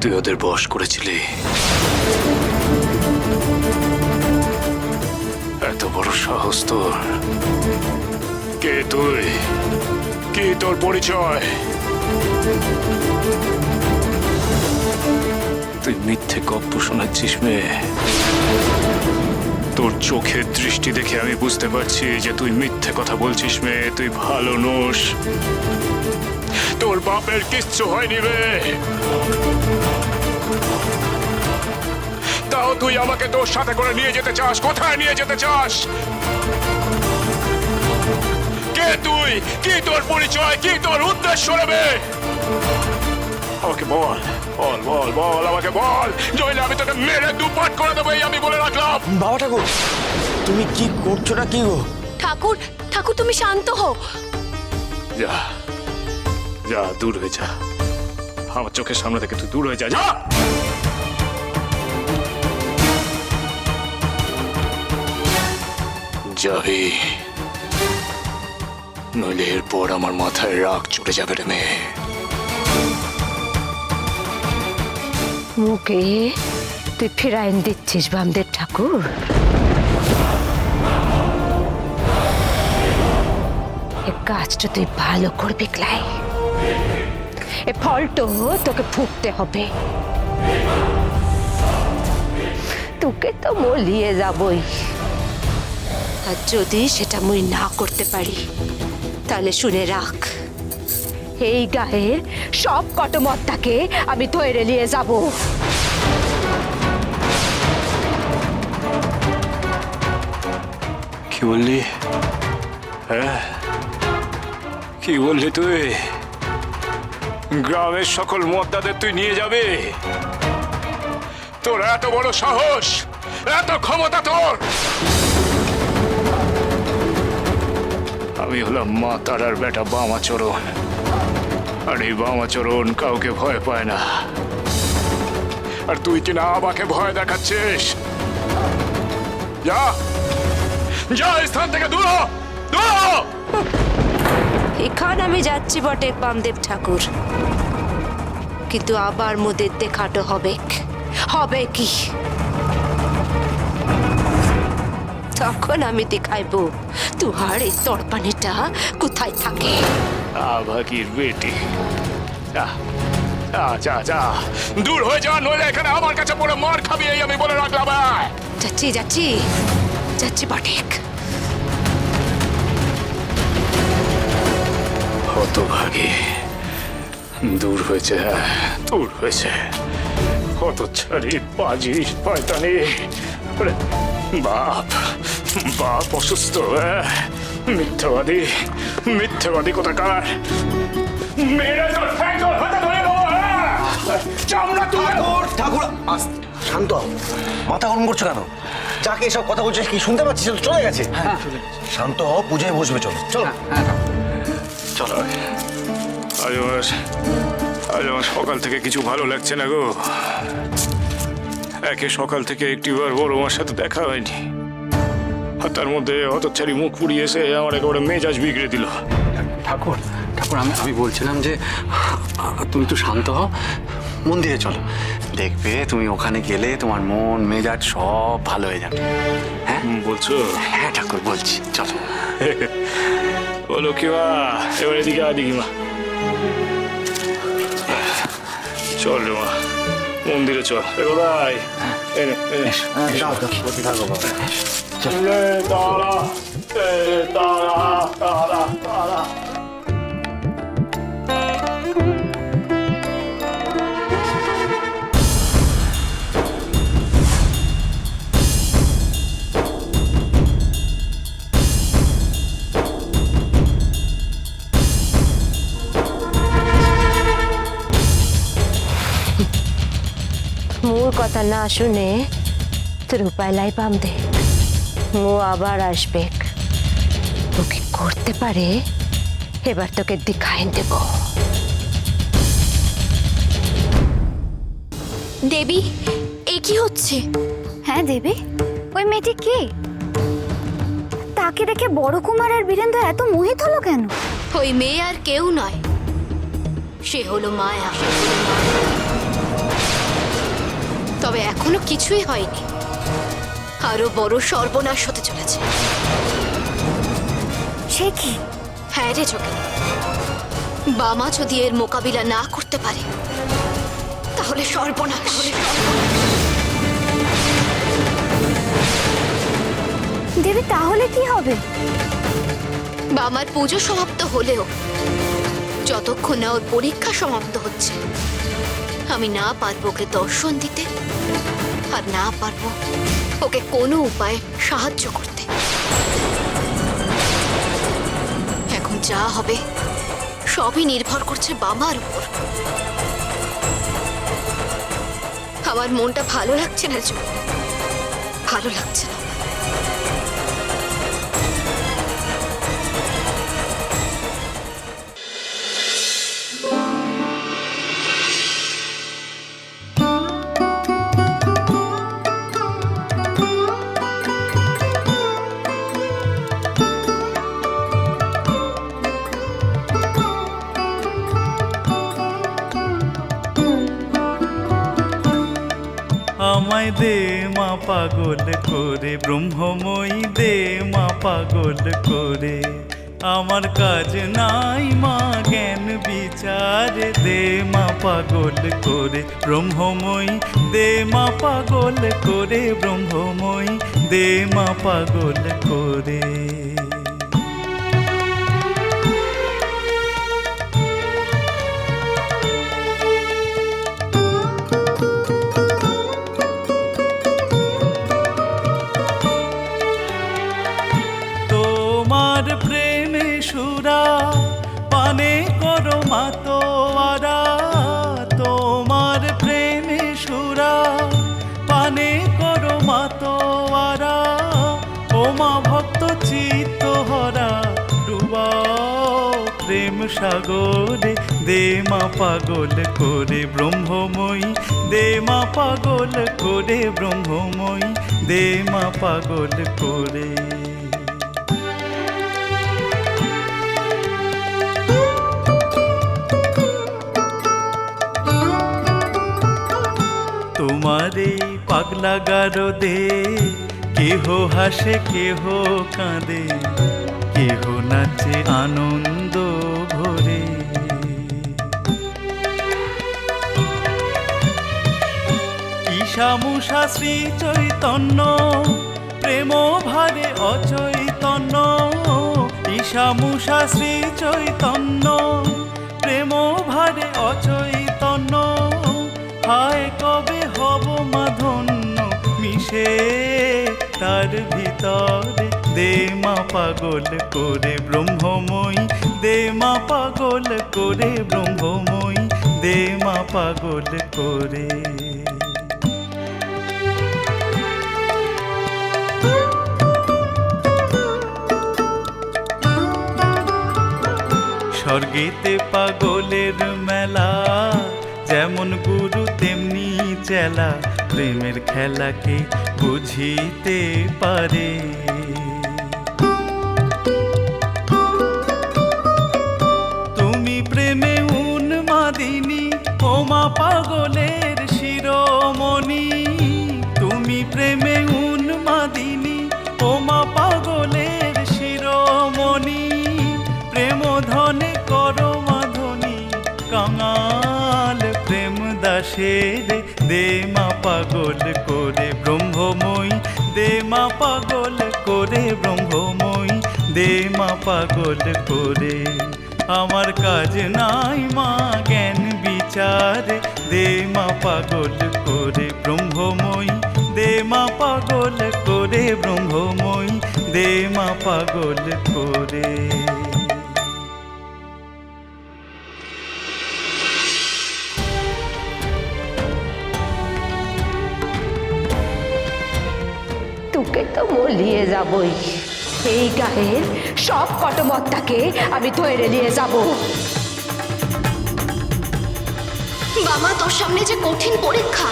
তুই ওদের বশ করেছিলি। এত বড় সাহস তোর! কে তুই? কি তোর পরিচয়? তুই মিথ্যে গপ্প শোনাচ্ছিস মেয়ে। তোর চোখের দৃষ্টি দেখে আমি বুঝতে পারছি যে তুই মিথ্যে কথা বলছিস মেয়ে। তুই ভালো নোস। তোর বাপের কিচ্ছু হয়নি রে। তাও তুই আমাকে তোর সাথে করে নিয়ে যেতে চাস। কোথায় নিয়ে যেতে চাস? কে তুই? কি তোর পরিচয়? কি তোর উদ্দেশ্য রে? আমাকে বল, বল বল বল, আমাকে বল, নইলে আমি তোকে মেরে দুপাট করে দেবো। আমি বলে রাখলাম। বাবা ঠাকুর, তুমি কি করছো না কি গো? ঠাকুর, ঠাকুর তুমি শান্ত হও। যা যা, দূর হয়ে যা। আমার চোখের সামনে থেকে তুই দূর হয়ে যা। যা যাবি, নইলে এরপর আমার মাথায় রাগ চড়ে যাবে রে মেয়ে। মুখে তুই ফিরাইন দিচ্ছিস বামদের ঠাকুর? এ কাজটা তুই ভালো করবি ক্লাই। এ ফলটো তোকে ফুটতে হবে। তোকে তো মলিয়ে যাবই। আর যদি সেটা মুই না করতে পারি তাহলে শুনে রাখ, এই গায়ের সব কটমত্তাকে আমি ধরে নিয়ে যাব। কি বললি? হ্যাঁ, কি বললি তুই? গ্রামের সকল মদ্দাদের তুই নিয়ে যাবে? তোর এত বড় সাহস, এত ক্ষমতা তোর! আমি হলাম মা তারার বেটা বামাচরণ, আর এই বামাচরণ কাউকে ভয় পায় না। আর তুই কিনা আমাকে ভয় দেখাচ্ছিস? যা যা, স্থান থেকে দূর হ, দূর হ। এখান আমি যাচ্ছি বটে বামদেব ঠাকুর, কিন্তু আবার মোদের দেখাটো হবে। হবে কি? তখন আমি দেখাইব তুহার এই তরপানিটা কোথায় থাকে। ভাগির বেটি, যা যা যা যা, দূর হয়ে যা, নইলে এখানে আমার কাছে পড়ে মার খাবি। এই আমি বলে রাখলাম। যাচ্ছি যাচ্ছি যাচ্ছি বটেক। হতভাগী, দূর হয়েছে, দূর হয়েছে। হতচ্ছাড়ি, পাজি, শয়তানি। বাপ বাপ অসুস্থ, মিথ্যাবাদী, মিথ্যাবাদী কোথাকার। মেরে তোর ঠ্যাং হাতে ধরে দেবো। চামড়া তুলে। ঠাকুর শান্ত হও। মাথা গরম করছো কেন? যাকে এসব কথা বলছিস কি শুনতে পাচ্ছিস? চলে গেছে। শান্ত হও, পুজোয় বসবে। চলো চলো চলো। আজ আমার সকাল থেকে কিছু ভালো লাগছে না গো। একে সকাল থেকে একটিবার বড় মার সাথে দেখা হয়নি, আর তার মধ্যে হতচ্ছাড়ি মুখ পুড়িয়ে এসে আমার একেবারে মেজাজ বিগড়ে দিল। ঠাকুর ঠাকুর, আমি বলছিলাম যে তুমি একটু শান্ত হও, মন্দিরে চলো। দেখবে তুমি ওখানে গেলে তোমার মন মেজাজ সব ভালো হয়ে যাবে। হ্যাঁ বলছো? হ্যাঁ ঠাকুর, বলছি চলো। বলো কি মা, এবার এদিকে আদিকি মা। চল রে মা, মন্দিরে চল। এবার মোর কথা না শুনে তোর উপায় লাই বামদে। ও আবার আসবে। তোকে করতে পারে, এবার তোকে দেখাই দেব। দেবী, এ কি হচ্ছে? হ্যাঁ দেবী, ওই মেয়েটি কে? তাকে দেখে বড় কুমার আর বীরেন্দ্র এত মোহিত হলো কেন? ওই মেয়ে আর কেউ নয়, সে হলো মায়া। এখনো কিছুই হয়নি, আরো বড় সর্বনাশ হতে চলেছে। সে কি? হ্যাঁ রে যোগিনী, বামা যদি এর মোকাবিলা না করতে পারে তাহলে সর্বনাশ। দেবী, তাহলে কি হবে? বামার পুজো সমাপ্ত হলেও যতক্ষণ না ওর পরীক্ষা সমাপ্ত হচ্ছে, আমি না পারবো ওকে দর্শন দিতে, আর না পারবো ওকে কোনো উপায়ে সাহায্য করতে। এখন যা হবে সবই নির্ভর করছে বামার উপর। আমার মনটা ভালো লাগছে না, ভালো লাগছে না। আমায় দে মা পাগল করে, ব্রহ্মময়ী দে মা পাগল করে। আমার কাজ নাই মা জ্ঞান বিচারে, দে মা পাগল করে ব্রহ্মময়ী, দে মা পাগল করে ব্রহ্মময়ী, দে মা পাগল করে। পানে করো মাতোয়ারা, তোমার প্রেমে সুরা পানে করো মাতোয়ারা। ও মা ভক্ত চিত্ত হরা, ডুবাও প্রেম সাগরে, দে মা পাগল করে ব্রহ্মময়ী, দে মা পাগল করে ব্রহ্মময়ী, দে মা পাগল করে। তোমার এই পাগলা গারদে কেহ হাসে কেহ কাঁদে, কেহ নাচে আনন্দ ভরে। ঈশামুষা শ্রী চৈতন্য, প্রেম ভারে অচৈতন্য। ঈশামুষা শ্রী চৈতন্য, প্রেম ভারে অচৈতন্য। হায় কবে হব মা ধন্য মিশে তার ভিতরে, দে মা পাগল করে ব্রহ্মময়ী, দে মা পাগল করে ব্রহ্মময়ী, দে মা পাগল করে। স্বর্গেতে পাগলের মেলা, যেমন গুরু তেমনি চেলা, প্রেমের খেলাকে বুঝিতে পারে। তুমি প্রেমে উন্মাদিনী, ও মা পাগলের শিরোমণি। তুমি প্রেমে উন্মাদিনী, ও মা পাগলের শিরোমণি। প্রেম ধনে করো মাধনী, কাঙাল প্রেম দাসের, দে মা পাগল করে ব্রহ্মময়ী, দে মা পাগল করে ব্রহ্মময়ী, দে মা পাগল করে। আমার কাজ নাই মা জ্ঞান বিচারে, দে মা পাগল করে ব্রহ্মময়ী, দে মা পাগল করে ব্রহ্মময়ী, দে মা পাগল করে। তোকে তো মলিয়ে যাবই, এই গায়ের সব কটমত্তাকে আমি ধরে নিয়ে যাব। বাবা, তোর সামনে যে কঠিন পরীক্ষা।